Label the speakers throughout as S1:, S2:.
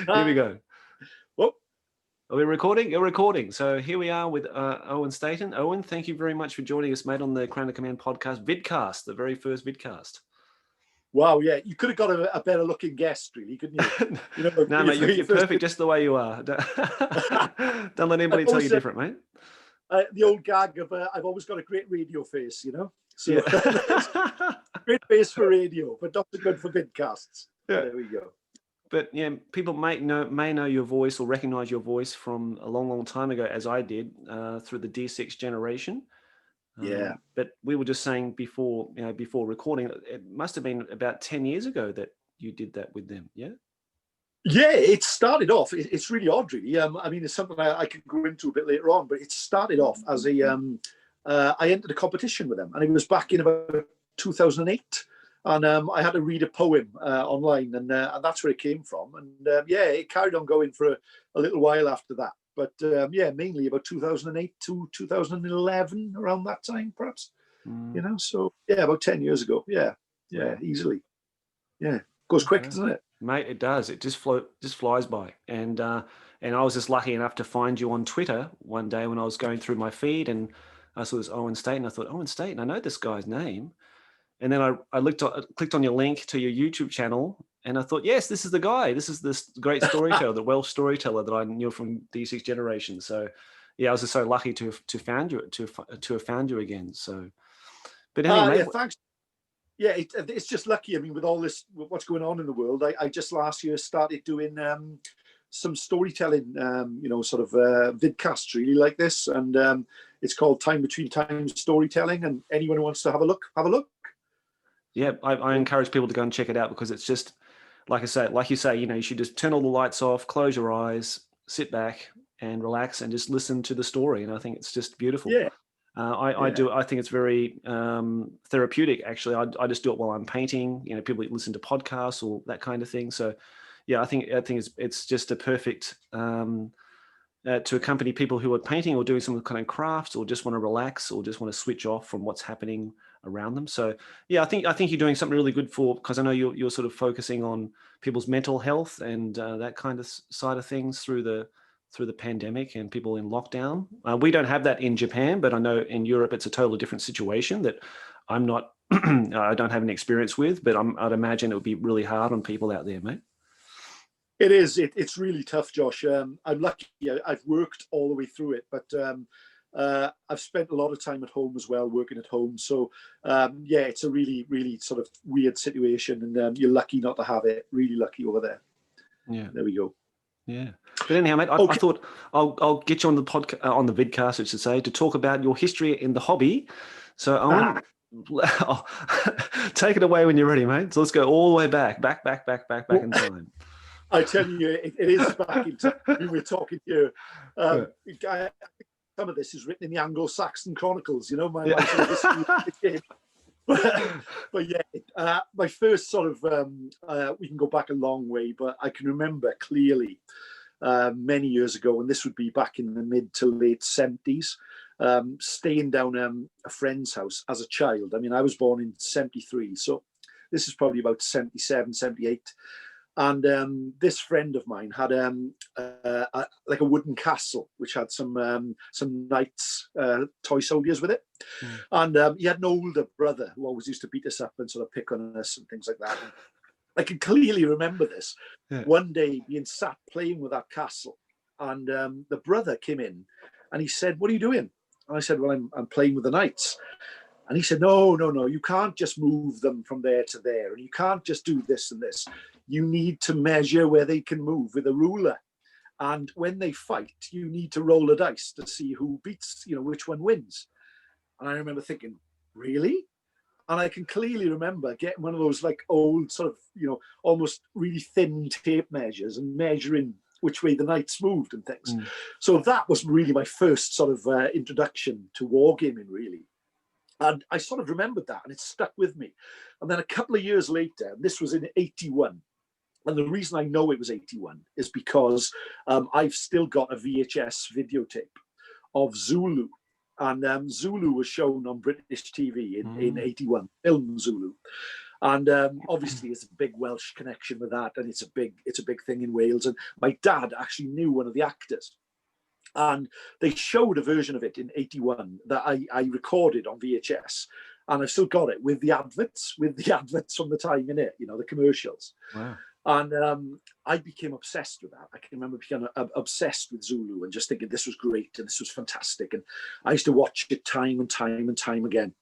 S1: Here we go.
S2: Whoop.
S1: Are we recording? You're recording. So here we are with Owen Staton. Owen, thank you very much for joining us, mate, on the Crown of Command podcast, vidcast, the very first vidcast.
S2: Wow, yeah, you could have got a better looking guest, really, couldn't you? You know,
S1: no, mate, you're perfect just the way you are. Don't let anybody tell you different, mate.
S2: The old gag of I've always got a great radio face, you know? So
S1: yeah.
S2: great face for radio, but not so good for vidcasts. Yeah. There we go.
S1: But yeah, people may know your voice or recognize your voice from a long, long time ago, as I did, through the D6 generation.
S2: Yeah.
S1: But we were just saying before recording, it must have been about 10 years ago that you did that with them, yeah?
S2: Yeah, it started off, it's really odd, really. I mean, it's something I could go into a bit later on, but it started off as I entered a competition with them, and it was back in about 2008. And I had to read a poem online, and that's where it came from. And yeah, it carried on going for a little while after that. But yeah, mainly about 2008 to 2011, around that time, perhaps. You know, so yeah, about 10 years ago. Yeah, easily. Yeah, goes quick, doesn't it?
S1: Mate, it does. It just flies by. And I was just lucky enough to find you on Twitter one day when I was going through my feed, and I saw this Owen Staton. I thought, Owen Staton, I know this guy's name. And then I clicked on your link to your YouTube channel, and I thought, yes, this is the guy. This is this great storyteller, the Welsh storyteller that I knew from D6 generation. So, yeah, I was just so lucky to have found you again. So, but anyway,
S2: yeah, thanks. Yeah, it's just lucky. I mean, with all this, what's going on in the world, I just last year started doing some storytelling, you know, sort of vidcasts really like this, and it's called Time Between Times Storytelling. And anyone who wants to have a look, have a look.
S1: Yeah, I encourage people to go and check it out, because it's just, like you say, you know, you should just turn all the lights off, close your eyes, sit back and relax and just listen to the story. And I think it's just beautiful.
S2: Yeah.
S1: I think it's very therapeutic, actually. I just do it while I'm painting. You know, people listen to podcasts or that kind of thing. So yeah, I think it's just a perfect to accompany people who are painting or doing some kind of crafts, or just want to relax, or just want to switch off from what's happening around them. So yeah, I think you're doing something really good because I know you're sort of focusing on people's mental health and that kind of side of things through the pandemic and people in lockdown. We don't have that in Japan, but I know in Europe it's a totally different situation that I'm not, I don't have any experience with, but I'd imagine it would be really hard on people out there, mate.
S2: It is. It's really tough, Josh. I'm lucky. I've worked all the way through it, but I've spent a lot of time at home as well, working at home. So yeah, it's a really, really sort of weird situation, and you're lucky not to have it. Really lucky over there.
S1: Yeah.
S2: There we go.
S1: Yeah. But anyhow, mate, I thought I'll get you on the podcast, on the vidcast, I should say, to talk about your history in the hobby. So Owen, take it away when you're ready, mate. So let's go all the way back in time.
S2: I tell you, it is back in time. We were talking here. Some of this is written in the Anglo-Saxon Chronicles, you know, my sort of history of the game. But yeah, my first sort of, we can go back a long way, but I can remember clearly many years ago, and this would be back in the mid to late 70s, staying down a friend's house as a child. I mean, I was born in 73, so this is probably about 77, 78. And this friend of mine had like a wooden castle, which had some knights, toy soldiers with it. And he had an older brother who always used to beat us up and sort of pick on us and things like that. And I can clearly remember this. Yeah. One day being sat playing with that castle, and the brother came in and he said, "What are you doing?" And I said, "Well, I'm playing with the knights." And he said, no, you can't just move them from there to there. And you can't just do this and this. You need to measure where they can move with a ruler. And when they fight, you need to roll a dice to see who beats, you know, which one wins. And I remember thinking, really? And I can clearly remember getting one of those like old sort of, you know, almost really thin tape measures and measuring which way the knights moved and things. So that was really my first sort of introduction to wargaming, really. And I sort of remembered that, and it stuck with me. And then a couple of years later, this was in 81. And the reason I know it was 81 is because I've still got a VHS videotape of Zulu. And Zulu was shown on British TV in 81, film Zulu. And obviously, it's a big Welsh connection with that, and it's a big thing in Wales. And my dad actually knew one of the actors, and they showed a version of it in '81 that I recorded on VHS, and I've still got it with the adverts from the time in it, the commercials.
S1: Wow.
S2: And I became obsessed with that. I can remember becoming obsessed with Zulu and just thinking this was great and this was fantastic. And I used to watch it time and time and time again.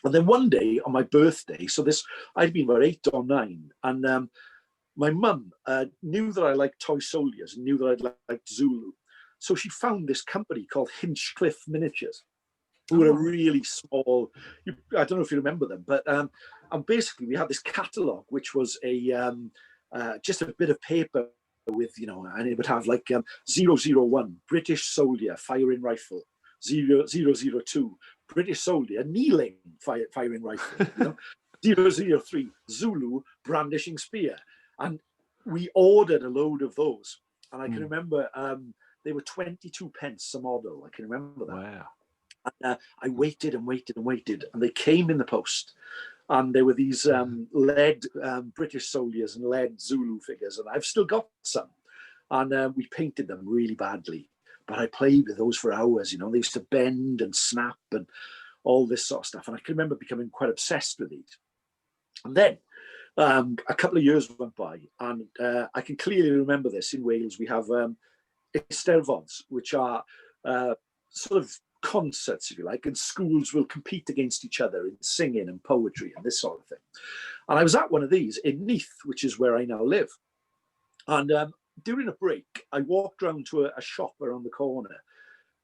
S2: And then one day on my birthday, so I'd been about 8 or 9, and my mum knew that I liked toy soldiers and knew that I'd liked Zulu. So she found this company called Hinchcliffe Miniatures, who were a really small, I don't know if you remember them, but and basically we had this catalogue, which was just a bit of paper with, and it would have like 001, British soldier firing rifle, 002, British soldier kneeling firing rifle, 003, Zulu brandishing spear. And we ordered a load of those. And I can remember they were 22 pence a model. I can remember that.
S1: Wow.
S2: And I waited and waited and waited, and they came in the post. And there were these lead British soldiers and lead Zulu figures, and I've still got some. And we painted them really badly, but I played with those for hours. They used to bend and snap and all this sort of stuff. And I can remember becoming quite obsessed with these. And then a couple of years went by, and I can clearly remember this. In Wales, we have Eisteddfods, which are sort of concerts, if you like, and schools will compete against each other in singing and poetry and this sort of thing. And I was at one of these in Neath, which is where I now live. And during a break, I walked round to a shop around the corner,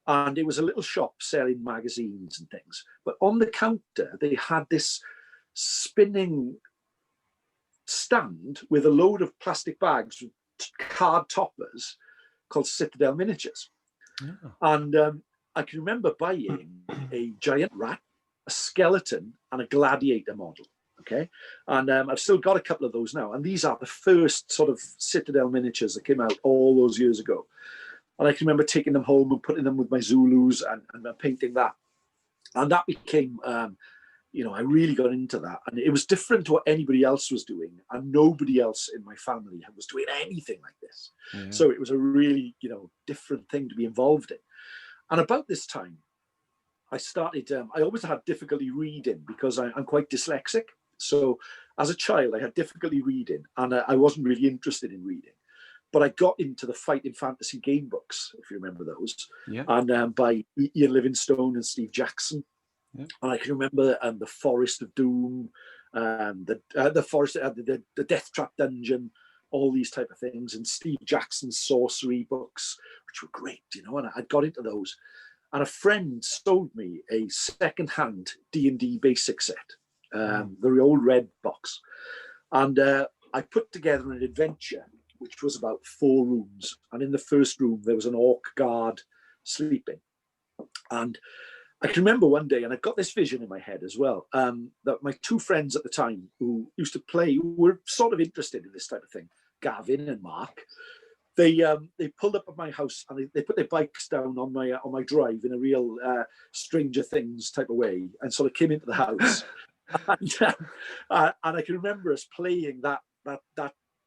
S2: and it was a little shop selling magazines and things. But on the counter, they had this spinning stand with a load of plastic bags with card toppers called Citadel Miniatures. Yeah. And I can remember buying a giant rat, a skeleton, and a gladiator model. Okay. And I've still got a couple of those now. And these are the first sort of Citadel miniatures that came out all those years ago. And I can remember taking them home and putting them with my Zulus and painting that. And that became, I really got into that. And it was different to what anybody else was doing. And nobody else in my family was doing anything like this. Yeah. So it was a really, different thing to be involved in. And about this time, I started, I always had difficulty reading because I'm quite dyslexic. So as a child, I had difficulty reading, and I wasn't really interested in reading. But I got into the Fighting Fantasy game books, if you remember those, yeah. And by Ian Livingstone and Steve Jackson. Yeah. And I can remember the Forest of Doom, the Forest, the Death Trap Dungeon, all these type of things, and Steve Jackson's sorcery books, which were great, and I got into those. And a friend sold me a second-hand D&D basic set, the old red box. And I put together an adventure, which was about 4 rooms. And in the first room, there was an orc guard sleeping. And I can remember one day, and I've got this vision in my head as well, that my 2 friends at the time who used to play, who were sort of interested in this type of thing, Gavin and Mark, they pulled up at my house and they put their bikes down on my drive in a real Stranger Things type of way, and sort of came into the house. And I can remember us playing that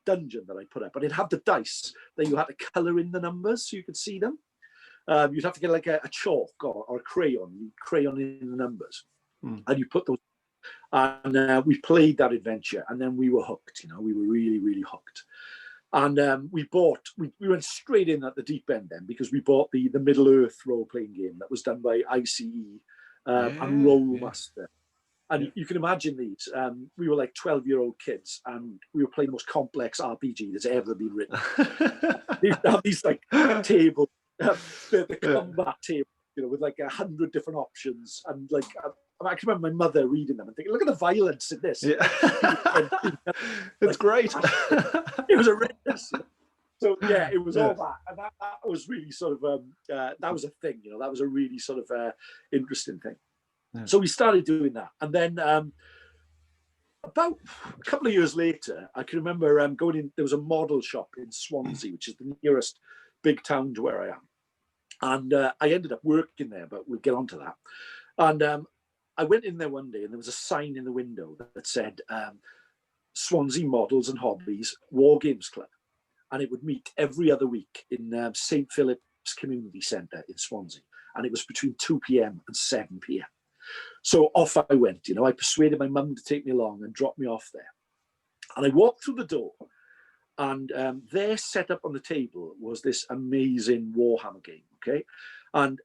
S2: dungeon that I put up, and it had the dice that you had to colour in the numbers so you could see them. You'd have to get like a chalk or a crayon, you crayon in the numbers, and you put those. And we played that adventure, and then we were hooked. We were really, really hooked. And we went straight in at the deep end then, because we bought the Middle Earth role-playing game that was done by ICE and Rollmaster. And you can imagine these. We were like 12-year-old kids, and we were playing the most complex RPG that's ever been written. these like tables, the combat table, with like 100 different options, and like I can remember my mother reading them and thinking, "Look at the violence in this." Yeah.
S1: It's great.
S2: It was horrendous. So yeah, it was all that, and that was really sort of that was a thing. That was a really sort of interesting thing. Yeah. So we started doing that, and then about a couple of years later, I can remember going in. There was a model shop in Swansea, which is the nearest big town to where I am, and I ended up working there. But we'll get onto that. And I went in there one day, and there was a sign in the window that said, Swansea Models and Hobbies War Games Club, and it would meet every other week in St Philip's Community Centre in Swansea, and it was between 2 p.m. and 7 p.m. So off I went. I persuaded my mum to take me along and drop me off there, and I walked through the door, and there set up on the table was this amazing Warhammer game. Okay, and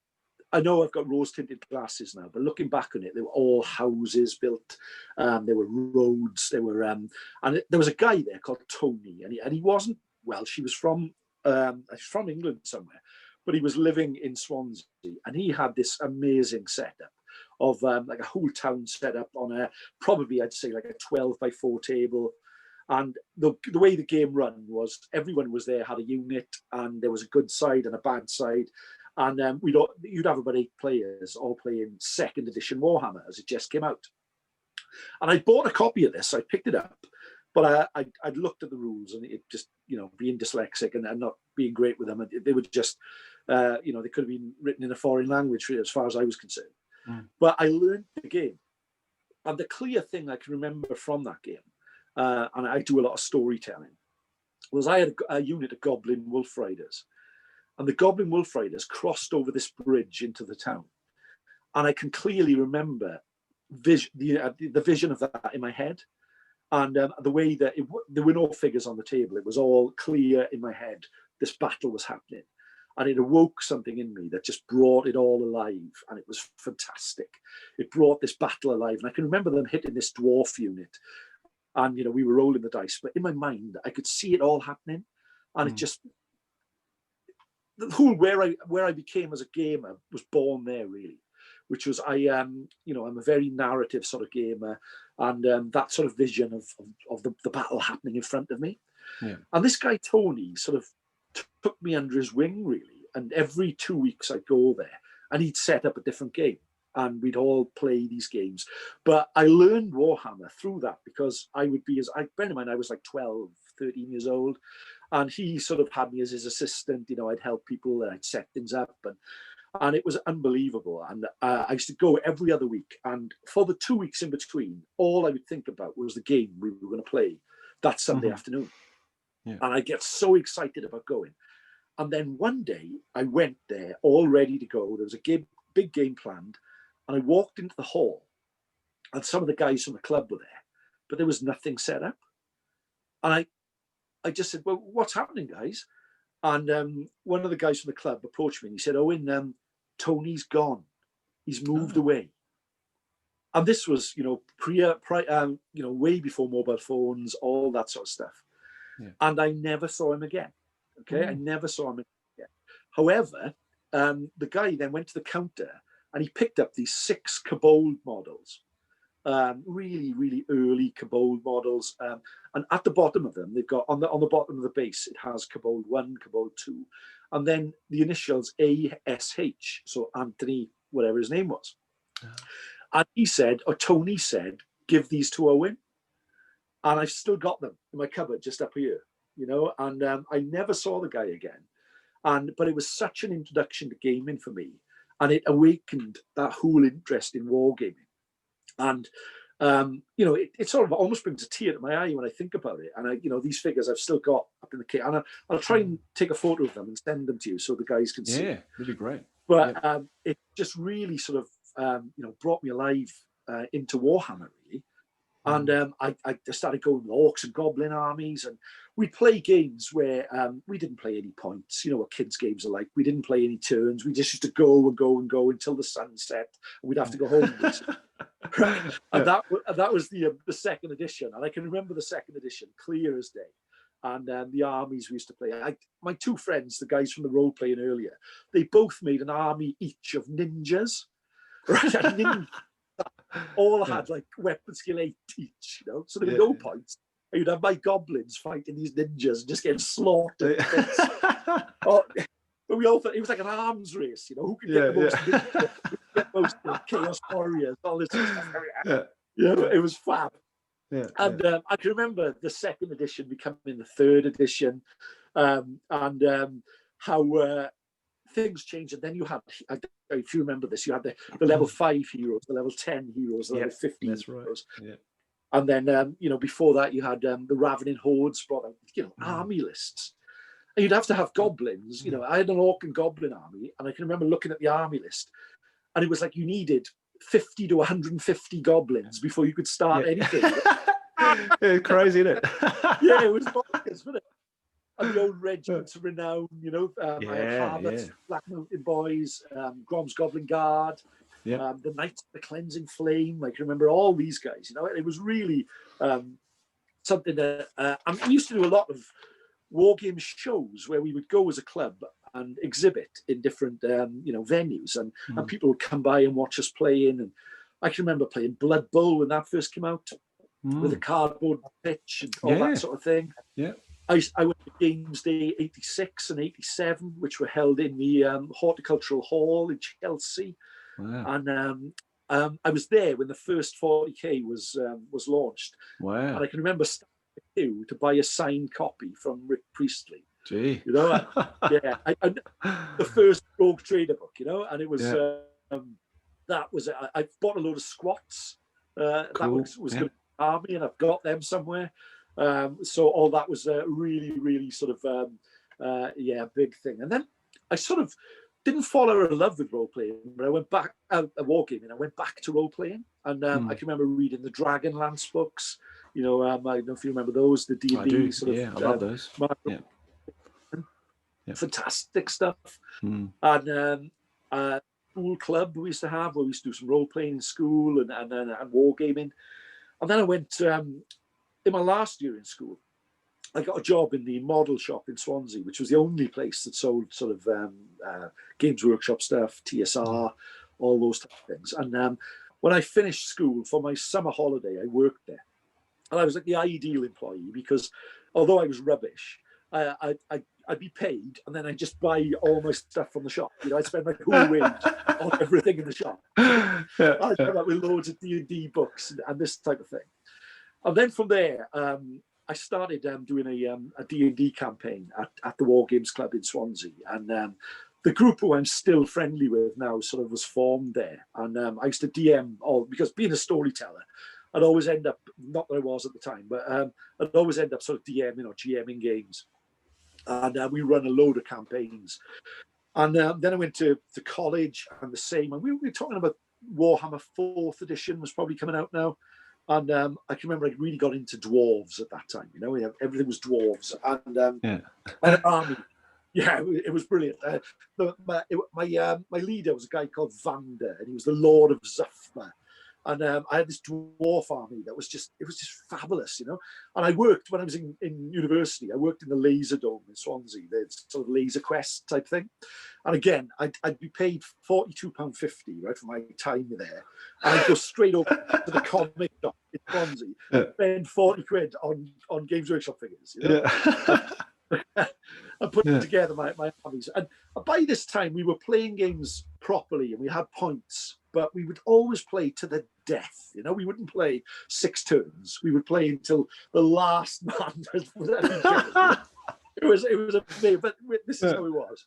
S2: I know I've got rose-tinted glasses now, but looking back on it, they were all houses built. There were roads. There were, and there was a guy there called Tony, and he wasn't Welsh. He was from England somewhere, but he was living in Swansea, and he had this amazing setup of like a whole town set up on probably I'd say like a 12x4 table. And the way the game run was everyone was there, had a unit, and there was a good side and a bad side. And you'd have about 8 players all playing 2nd edition Warhammer as it just came out. And I bought a copy of this. I picked it up, but I'd looked at the rules, and it just, being dyslexic and not being great with them, they were just, they could have been written in a foreign language as far as I was concerned. Mm. But I learned the game. And the clear thing I can remember from that game, and I do a lot of storytelling, was I had a unit of Goblin Wolf Riders. And the Goblin Wolf Riders crossed over this bridge into the town. And I can clearly remember the vision of that in my head. And the way that there were no figures on the table. It was all clear in my head. This battle was happening. And it awoke something in me that just brought it all alive. And it was fantastic. It brought this battle alive. And I can remember them hitting this dwarf unit. And, we were rolling the dice. But in my mind, I could see it all happening. And it just... the whole where I became as a gamer was born there, really, which was I'm a very narrative sort of gamer, and that sort of vision of the battle happening in front of me. Yeah. And this guy Tony sort of took me under his wing, really, and every 2 weeks I'd go there and he'd set up a different game and we'd all play these games. But I learned Warhammer through that because bear in mind I was like 12, 13 years old. And he sort of had me as his assistant. I'd help people and I'd set things up, and it was unbelievable. And I used to go every other week. And for the 2 weeks in between, all I would think about was the game we were going to play that Sunday afternoon. Yeah. And I get so excited about going. And then one day I went there all ready to go. There was a big game planned, and I walked into the hall, and some of the guys from the club were there, but there was nothing set up. And I just said, well, what's happening, guys? And one of the guys from the club approached me and he said, Owen, Tony's gone. He's moved away. And this was, way before mobile phones, all that sort of stuff. Yeah. And I never saw him again. Okay, I never saw him again. However, the guy then went to the counter and he picked up these 6 Kobold models. Really, really early Kobold models, and at the bottom of them, they've got on the bottom of the base, it has Kobold 1, Kobold 2, and then the initials ASH, so Anthony, whatever his name was. And he said, or Tony said, give these to Owen, and I've still got them in my cupboard just up here, and I never saw the guy again, but it was such an introduction to gaming for me, and it awakened that whole interest in wargaming. And, it sort of almost brings a tear to my eye when I think about it. And, these figures I've still got up in the kit. And I'll try and take a photo of them and send them to you so the guys can see.
S1: Yeah, that'd be great.
S2: But it just really sort of, brought me alive into Warhammer, really. And I started going with orcs and goblin armies. And we'd play games where we didn't play any points. What kids' games are like. We didn't play any turns. We just used to go and go and go until the sun set. And we'd have to go home. And that was the 2nd edition. And I can remember the 2nd edition clear as day. And the armies we used to play. My 2 friends, the guys from the role playing earlier, they both made an army each of ninjas. Right? All had like weapon skill 8 each, so there were no points. And you'd have my goblins fighting these ninjas and just getting slaughtered. But we all thought it was like an arms race, who could get the most chaos warriors, all this sort of stuff. It was fab. Yeah, and I can remember the 2nd edition becoming the 3rd edition, and how things changed. And then you had, if you remember this, you had the level 5 heroes, the level 10 heroes, the level 15 heroes. Right. Yeah. And then, you know, before that, you had the Ravening Hordes brought out, you know, army lists. And you'd have to have goblins. You know, I had an orc and goblin army, and I can remember looking at the army list, and it was like you needed 50 to 150 goblins before you could start anything.
S1: Yeah, crazy, isn't it?
S2: Yeah, it was bonkers, wasn't it? And the old regiments of renown, you know, I had Harbert's Black Mountain Boys, Grom's Goblin Guard, the Knights of the Cleansing Flame. I can remember all these guys, you know. It was really something that, and we used to do a lot of war game shows where we would go as a club and exhibit in different, you know, venues, and people would come by and watch us playing. And I can remember playing Blood Bowl when that first came out, with a cardboard pitch and all that sort of thing.
S1: Yeah.
S2: I went to Games Day 86 and 87, which were held in the Horticultural Hall in Chelsea.
S1: Wow.
S2: And I was there when the first 40k was launched.
S1: Wow.
S2: And I can remember standing in the queue to buy a signed copy from Rick Priestley.
S1: Gee.
S2: You know, the first Rogue Trader book, you know, and it was, that was, I bought a load of squats. That was going to be army, and I've got them somewhere. So all that was a really, really sort of, big thing. And then I sort of didn't fall out of love with role playing, but I went back, wargaming, I went back to role playing. And I can remember reading the Dragonlance books. You know, I don't know if you remember those, the D&D sort of.
S1: I love those.
S2: Fantastic stuff. And school club we used to have, where we used to do some role playing in school and wargaming. And then I went, in my last year in school, I got a job in the model shop in Swansea, which was the only place that sold sort of Games Workshop stuff, TSR, all those type of things. And when I finished school for my summer holiday, I worked there. And I was like the ideal employee, because although I was rubbish, I'd be paid, and then I'd just buy all my stuff from the shop. You know, I'd spend my whole wage on everything in the shop. I'd come up with loads of D&D books and this type of thing. And then from there, I started doing a D&D campaign at the War Games Club in Swansea. And the group who I'm still friendly with now sort of was formed there. And I used to DM all, because being a storyteller, I'd always end up, not that I was at the time, but I'd always end up sort of DMing or GMing games. And we run a load of campaigns. And then I went to college, and the same. And we were talking about Warhammer 4th edition was probably coming out now. And I can remember I really got into dwarves at that time. You know, everything was dwarves. And an army. Yeah, it was brilliant. My leader was a guy called Vander, and he was the Lord of Zuffma. And I had this dwarf army that was just fabulous, you know. And I worked, when I was in university, I worked in the Laser Dome in Swansea, the sort of Laser Quest type thing. And again, I'd be paid £42.50, right, for my time there. And I'd go straight over to the comic shop in Swansea, spend 40 quid on Games Workshop figures, you know. And put together my armies. And by this time, we were playing games properly, and we had points, but we would always play to the death. You know, we wouldn't play 6 turns. We would play until the last man was It was amazing, but this is how it was.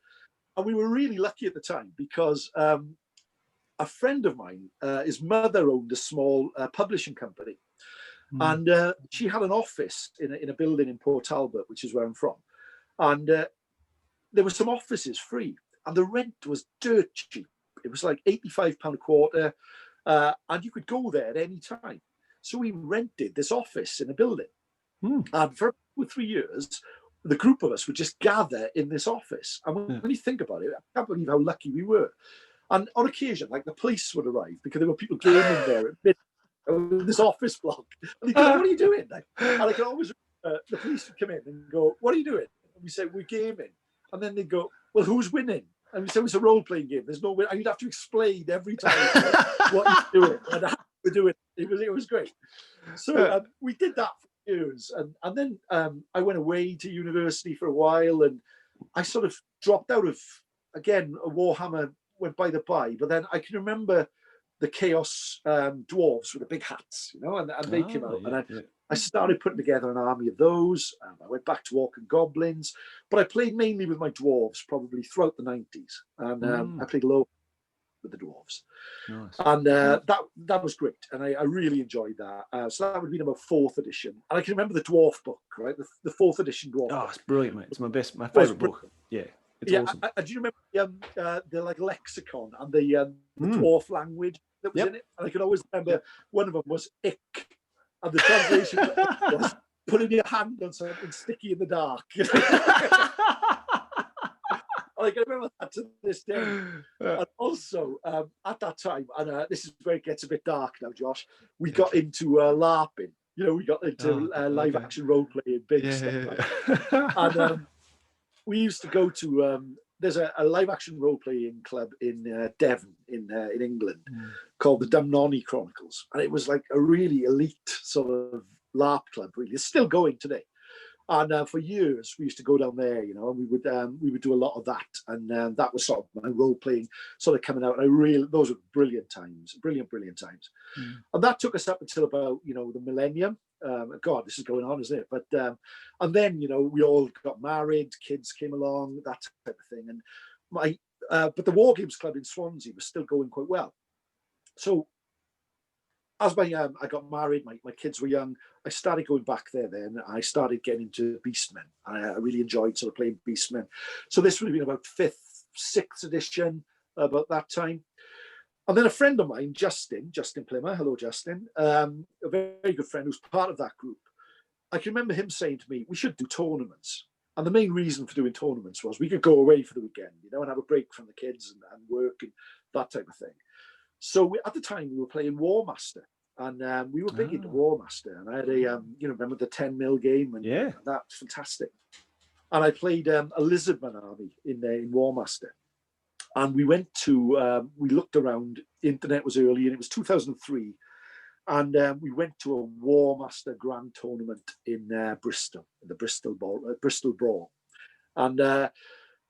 S2: And we were really lucky at the time, because a friend of mine, his mother owned a small publishing company. And she had an office in a building in Port Talbot, which is where I'm from. And there were some offices free, and the rent was dirt cheap. It was like £85 a quarter, and you could go there at any time. So we rented this office in a building. And for 2 or 3 years, the group of us would just gather in this office. And when you think about it, I can't believe how lucky we were. And on occasion, like, the police would arrive, because there were people gaming there at midnight in this office block. And they go, "What are you doing?" And I could always, the police would come in and go, "What are you doing?" And we say, "We're gaming." And then they'd go, "Well, who's winning?" And we say, "It's a role-playing game. There's no win." And you'd have to explain every time what you're doing and how we're doing it. It was great. So we did that for years. And then I went away to university for a while, and I sort of dropped out of, again, Warhammer went by the by. But then I can remember the Chaos dwarves with the big hats, you know, and they came out. And I started putting together an army of those. I went back to Orc and Goblins, but I played mainly with my dwarves probably throughout the 90s. And I played low. with the dwarves.
S1: Nice.
S2: And that was great, and I really enjoyed that. So that would have been about 4th edition, and I can remember the dwarf book, right? The 4th edition dwarf.
S1: Oh,
S2: book.
S1: it's brilliant, mate. It's my favourite book. Yeah, it's awesome.
S2: Do you remember the like lexicon and the dwarf language that was in it? And I can always remember one of them was ick, and the translation was putting your hand on something sticky in the dark. I can remember that to this day. And also, at that time, and this is where it gets a bit dark now, Josh, we got into LARPing. You know, we got into live action role playing, big stuff. And we used to go to, there's a live action role playing club in Devon, in England, called the Dumnonny Chronicles. And it was like a really elite sort of LARP club, really. It's still going today. And for years, we used to go down there, you know, and we would do a lot of that. And that was sort of my role playing sort of coming out. And those were brilliant times, brilliant times. And that took us up until about, you know, the millennium. God, this is going on, isn't it? But and then, you know, we all got married, kids came along, that type of thing. And but the War Games Club in Swansea was still going quite well. So as I got married, my kids were young, I started going back there then. I started getting into Beastmen. I really enjoyed sort of playing Beastmen. So this would have been about 5th, 6th edition, about that time. And then a friend of mine, Justin Plimmer, hello Justin, a very good friend who's part of that group. I can remember him saying to me, we should do tournaments. And the main reason for doing tournaments was we could go away for the weekend, you know, and have a break from the kids and work and that type of thing. So at the time we were playing War Master, and we were big into War Master, and I had a you know, remember the 10 mil game, and that's fantastic. And I played a Lizardman army in War Master, and we went to we looked around. Internet was early, and it was 2003, and we went to a War Master Grand Tournament in Bristol, in the Bristol Brawl, and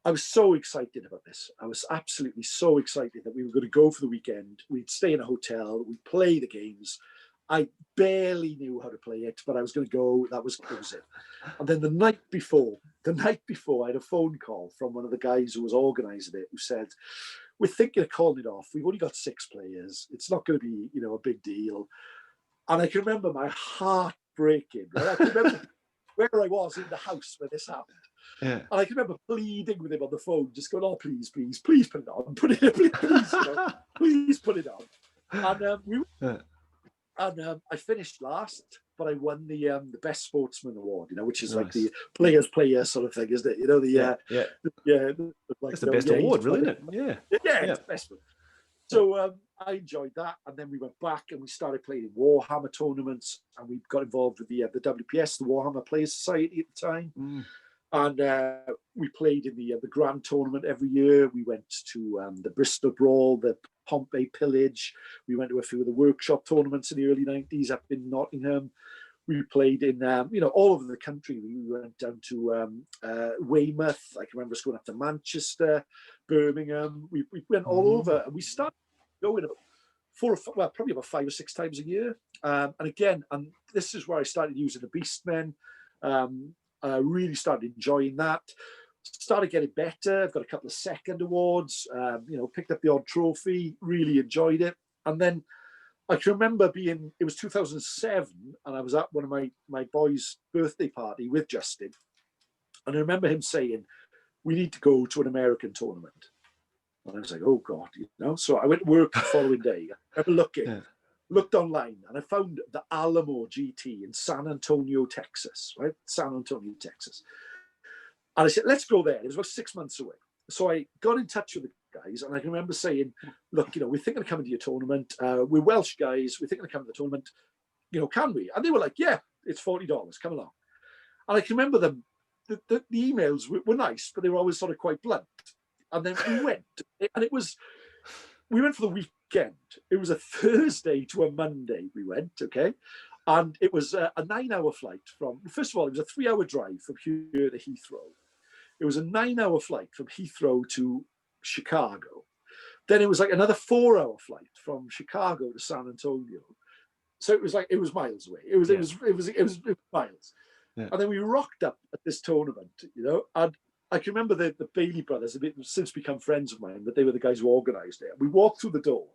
S2: I was so excited about this. I was absolutely so excited that we were going to go for the weekend. We'd stay in a hotel. We'd play the games. I barely knew how to play it, but I was going to go. That was it. And then the night before, I had a phone call from one of the guys who was organising it, who said, "We're thinking of calling it off. We've only got 6 players. It's not going to be, you know, a big deal." And I can remember my heart breaking. Right? I can remember where I was in the house when this happened.
S1: Yeah.
S2: And I can remember pleading with him on the phone, just going, "Oh, please put it on, put it, please, you know, please put it on." And I finished last, but I won the best sportsman award, you know, which is like the players player sort of thing, isn't it? You know, like,
S1: that's the best award, really, isn't it?
S2: It's the best one. So I enjoyed that, and then we went back and we started playing Warhammer tournaments, and we got involved with the WPS, the Warhammer Players Society at the time. And we played in the Grand Tournament every year. We went to the Bristol Brawl, the Pompey Pillage. We went to a few of the workshop tournaments in the early 90s up in Nottingham. We played in, you know, all over the country. We went down to Weymouth. I can remember us going up to Manchester, Birmingham. We went all over, and we started going about probably about 5 or 6 times a year. And again, and this is where I started using the Beastmen. Really started enjoying that. Started getting better. I've got a couple of second awards. You know, picked up the odd trophy. Really enjoyed it. And then I can remember it was 2007, and I was at one of my boys' birthday party with Justin, and I remember him saying, "We need to go to an American tournament." And I was like, "Oh God," you know. So I went to work the following day. I remember looked online, and I found the Alamo GT in San Antonio, Texas, right? San Antonio, Texas. And I said, "Let's go there." It was about 6 months away. So I got in touch with the guys, and I can remember saying, "Look, you know, we're thinking of coming to your tournament. We're Welsh guys. We're thinking of coming to the tournament. You know, can we?" And they were like, "Yeah, it's $40. Come along." And I can remember them. The emails were nice, but they were always sort of quite blunt. And then we went, and we went for the weekend. It was a Thursday to a Monday. We went, okay, and it was a 9-hour flight from. First of all, it was a 3-hour drive from here to Heathrow. It was a 9-hour flight from Heathrow to Chicago. Then it was like another 4-hour flight from Chicago to San Antonio. So it was miles away. It was miles. Yeah. And then we rocked up at this tournament, you know, and I can remember the Bailey brothers have since become friends of mine, but they were the guys who organised it. We walked through the door,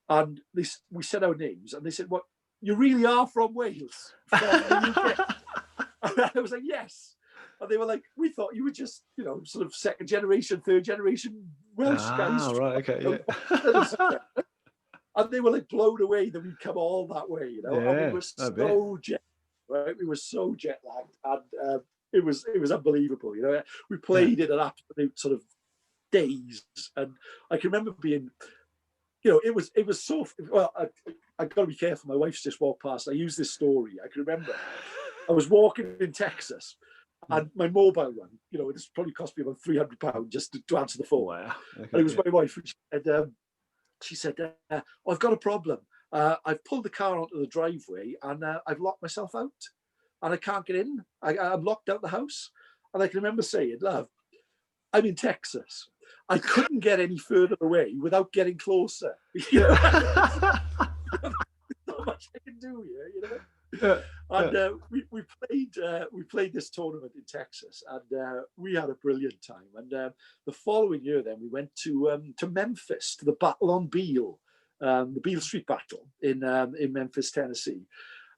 S2: and we said our names, and they said, "What? You really are from Wales, from the UK?" And I was like, "Yes." And they were like, "We thought you were just, sort of second generation, third generation Welsh guys."
S1: Right, okay, yeah.
S2: And they were like blown away that we'd come all that way,
S1: Yeah,
S2: and we were so right? We were so jet lagged, and it was unbelievable. We played in an absolute sort of daze, and I can remember being, it was so well. I got to be careful. My wife's just walked past. I use this story. I can remember I was walking in Texas, and my mobile one, it's probably cost me about £300 just to answer the phone.
S1: Wow. Okay,
S2: and it was my wife. She said, I've got a problem. I've pulled the car onto the driveway, and I've locked myself out, and I can't get in. I'm locked out the house. And I can remember saying, "Love, I'm in Texas. I couldn't get any further away without getting closer." Not much I can do here, And we played this tournament in Texas, and we had a brilliant time. And the following year, then we went to Memphis, to the Battle on Beale, the Beale Street Battle in Memphis, Tennessee.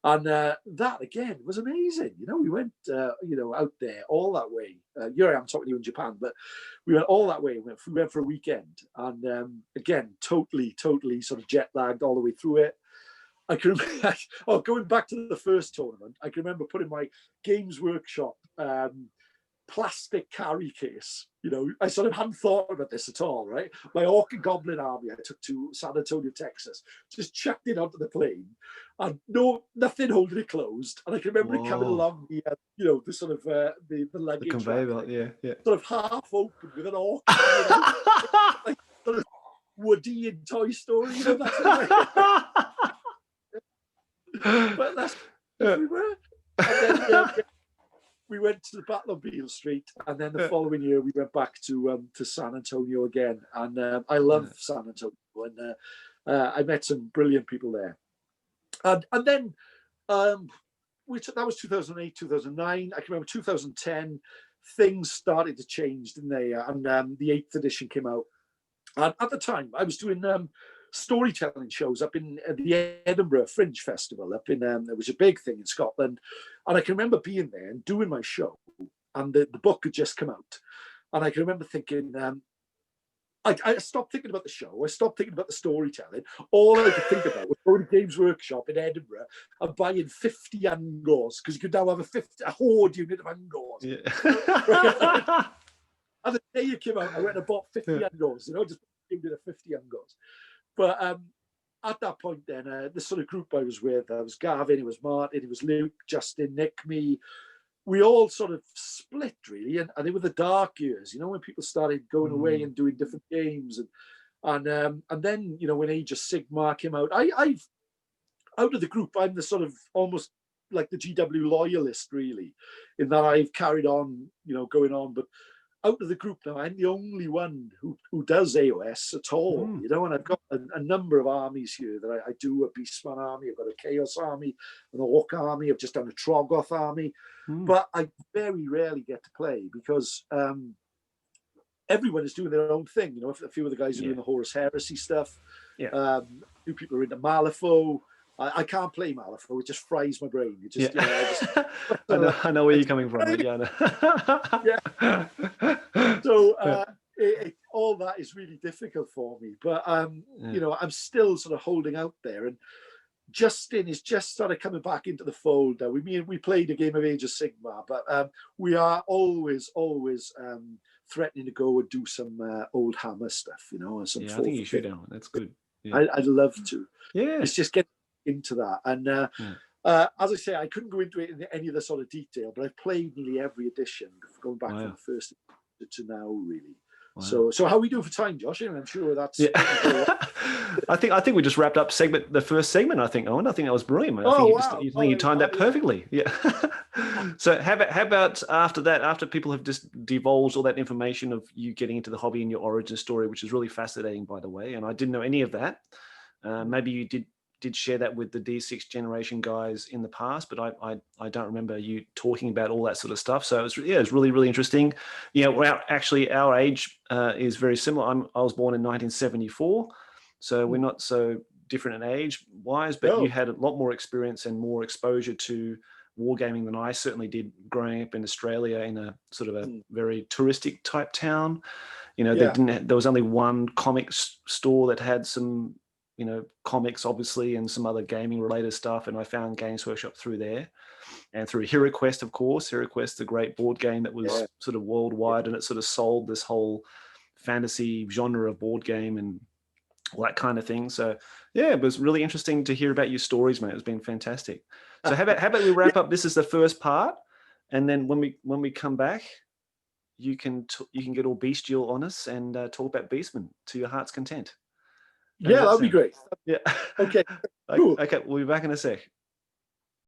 S2: And that again was amazing. We went out there all that way. Here I am talking to you in Japan, but we went all that way. We went for a weekend, and again, totally sort of jet lagged all the way through it. I can remember, going back to the first tournament, I can remember putting my Games Workshop plastic carry case. I sort of hadn't thought about this at all, right? My Orc and Goblin army I took to San Antonio, Texas, just chucked it onto the plane, and nothing holding it closed. And I can remember it coming along the sort of the luggage,
S1: the conveyor belt, yeah,
S2: sort of half open with an Orc, like sort of Woody in Toy Story, that's but that's where we were. And then we went to the Battle of Beale Street, and then the following year we went back to San Antonio again. And I love San Antonio, and I met some brilliant people there. And then that was 2008, 2009. I can remember 2010. Things started to change, didn't they? And the 8th edition came out. And at the time, I was doing storytelling shows up in the Edinburgh Fringe Festival up in it was a big thing in Scotland, and I can remember being there and doing my show, and the book had just come out, and I can remember thinking, I stopped thinking about the show, I stopped thinking about the storytelling. All I could think about was going to Games Workshop in Edinburgh and buying 50 Angors, because you could now have a horde unit of Angors.
S1: Yeah.
S2: And the day it came out, I went and bought 50 Angors, just giving it a 50 Angors. But at that point then, the sort of group I was with, I was Gavin, it was Martin, it was Luke, Justin, Nick, me. We all sort of split, really. And they were the dark years, when people started going away and doing different games. And then, when Age of Sigmar came out, I've out of the group, I'm the sort of almost like the GW loyalist, really, in that I've carried on, going on. But out of the group now, I'm the only one who does AOS at all, and I've got a number of armies here that I do. A Beastman army, I've got a Chaos army, an Orc army, I've just done a Troggoth army, but I very rarely get to play because everyone is doing their own thing. A few of the guys are doing the Horus Heresy stuff. A few people are into Malifaux. I can't play Malifaux. It just fries my brain. It just,
S1: I know where you're coming from.
S2: So all that is really difficult for me. But I'm still sort of holding out there. And Justin is just started coming back into the fold now. We played a game of Age of Sigmar, but we are always threatening to go and do some old Hammer stuff. And some
S1: I think you should, Alan. That's good.
S2: I'd love to.
S1: Yeah,
S2: it's just getting into that. And as I say, I couldn't go into it in any of the sort of detail, but I've played nearly every edition going back from the first to now, really. Wow. So how are we doing for time, Josh? I'm sure that's.
S1: Yeah. I think we just wrapped up the first segment. I think, Owen. I think that was brilliant. I think you timed that perfectly. Yeah. So how about after that? After people have just divulged all that information of you getting into the hobby and your origin story, which is really fascinating, by the way, and I didn't know any of that. Maybe you did did share that with the D6 generation guys in the past, but I don't remember you talking about all that sort of stuff. So it's really, really interesting. Actually, our age is very similar. I was born in 1974, so we're not so different in age wise, but you had a lot more experience and more exposure to wargaming than I certainly did growing up in Australia in a sort of a very touristic type town. There was only one comic store that had some, comics obviously, and some other gaming related stuff. And I found Games Workshop through there and through HeroQuest, of course. HeroQuest, the great board game that was sort of worldwide, and it sort of sold this whole fantasy genre of board game and all that kind of thing. So yeah, it was really interesting to hear about your stories, mate. It's been fantastic. So how about we wrap up? This is the first part, and then when we come back, you can get all bestial on us and talk about Beastmen to your heart's content.
S2: Yeah, that'd be great.
S1: Yeah.
S2: Okay.
S1: Cool. Okay, we'll be back in a sec.